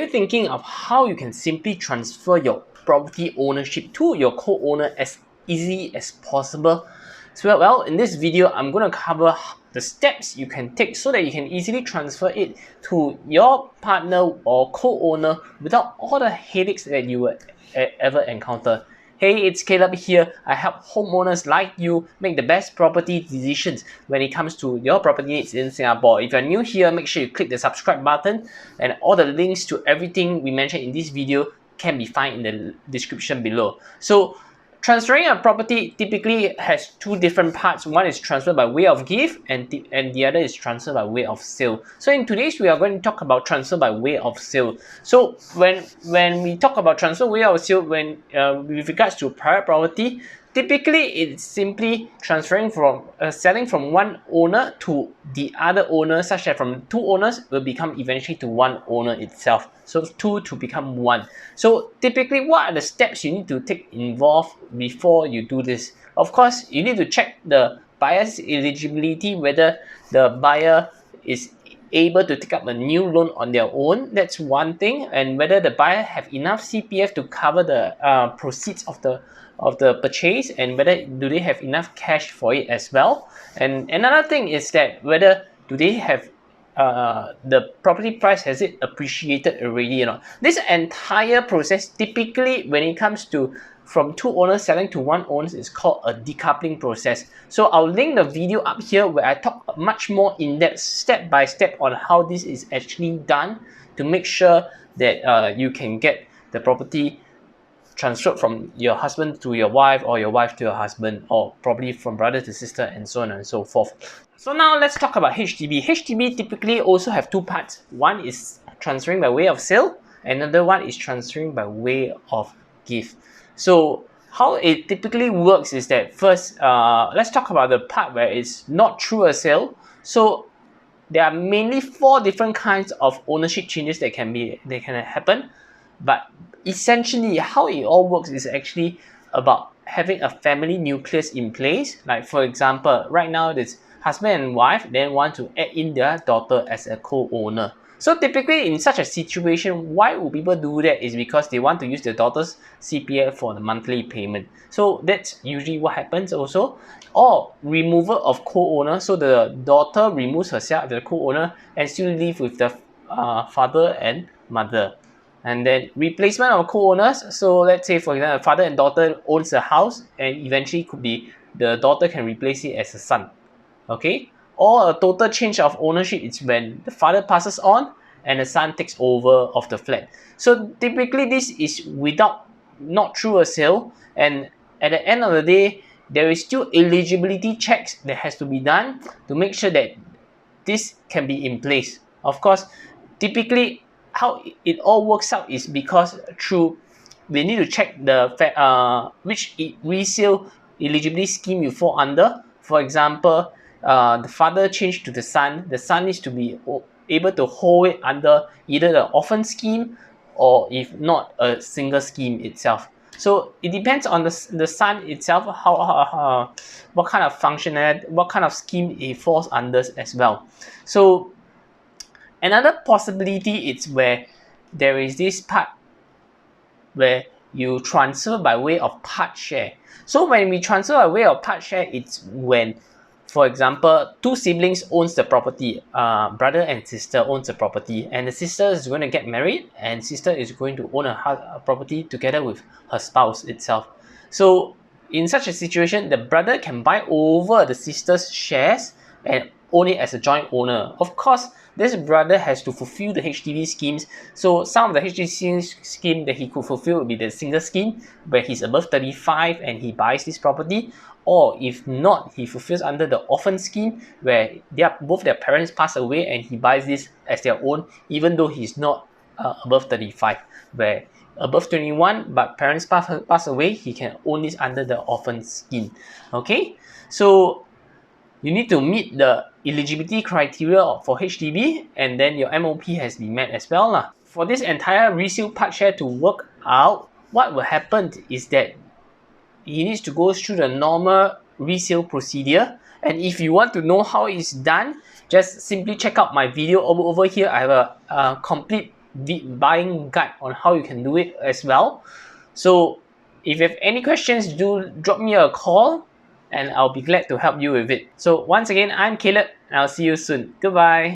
you thinking of how you can simply transfer your property ownership to your co-owner as easy as possible? So, well, in this video, I'm going to cover the steps you can take so that you can easily transfer it to your partner or co-owner without all the headaches that you will ever encounter. Hey, it's Caleb here. I help homeowners like you make the best property decisions when it comes to your property needs in Singapore. If you're new here, make sure you click the subscribe button, and all the links to everything we mentioned in this video can be found in the description below. So, transferring a property typically has two different parts. One is transfer by way of gift, and the other is transfer by way of sale. So in today's we are going to talk about transfer by way of sale. So when we talk about transfer by way of sale, with regards to private property, typically it's simply transferring from selling from one owner to the other owner, such that from two owners will become eventually to one owner itself. So two to become one. So typically, what are the steps you need to take involved before you do this? Of course, you need to check the buyer's eligibility, whether the buyer is able to take up a new loan on their own. That's one thing, and whether the buyer have enough CPF to cover the proceeds of the purchase, and whether do they have enough cash for it as well. And another thing is that whether do they have the property price, has it appreciated already or not. This entire process, typically when it comes to from two owners selling to one owner, is called a decoupling process. So I'll link the video up here where I talk much more in depth, step by step, on how this is actually done to make sure that you can get the property transferred from your husband to your wife, or your wife to your husband, or probably from brother to sister, and so on and so forth. So now let's talk about HDB. HDB typically also have two parts. One is transferring by way of sale, another one is transferring by way of gift. So how it typically works is that first, let's talk about the part where it's not through a sale. So there are mainly 4 different kinds of ownership changes that can happen, but essentially how it all works is actually about having a family nucleus in place. Like for example, right now this husband and wife then want to add in their daughter as a co-owner. So typically in such a situation, why would people do that is because they want to use their daughter's CPF for the monthly payment. So that's usually what happens also. Or removal of co-owner, so the daughter removes herself as the co-owner and still live with the father and mother. And then replacement of co-owners, so let's say for example father and daughter owns a house, and eventually could be the daughter can replace it as a son. Okay, or a total change of ownership is when the father passes on and the son takes over of the flat. So typically this is not through a sale, and at the end of the day there is still eligibility checks that has to be done to make sure that this can be in place. Of course, typically how it all works out is because they need to check the which resale eligibility scheme you fall under. For example, the father changed to the son needs to be able to hold it under either the orphan scheme, or if not, a single scheme itself. So it depends on the son itself, how what kind of functionality, what kind of scheme it falls under as well. So another possibility is where there is this part where you transfer by way of part share. So when we transfer by way of part share, it's when, for example, 2 siblings owns the property, brother and sister owns the property, and the sister is going to get married, and sister is going to own a property together with her spouse itself. So in such a situation, the brother can buy over the sister's shares and own it as a joint owner. Of course, this brother has to fulfill the HDB schemes. So some of the HDB scheme that he could fulfill would be the single scheme, where he's above 35 and he buys this property. Or if not, he fulfills under the orphan scheme, where both their parents pass away and he buys this as their own, even though he's not above 35. Where above 21 but parents pass away, he can own this under the orphan scheme. Okay, so you need to meet the eligibility criteria for HDB, and then your MOP has been met as well. For this entire resale part share to work out, what will happen is that he needs to go through the normal resale procedure. And if you want to know how it's done, just simply check out my video over here. I have a complete buying guide on how you can do it as well. So if you have any questions, do drop me a call and I'll be glad to help you with it. So once again, I'm Caleb and I'll see you soon. Goodbye.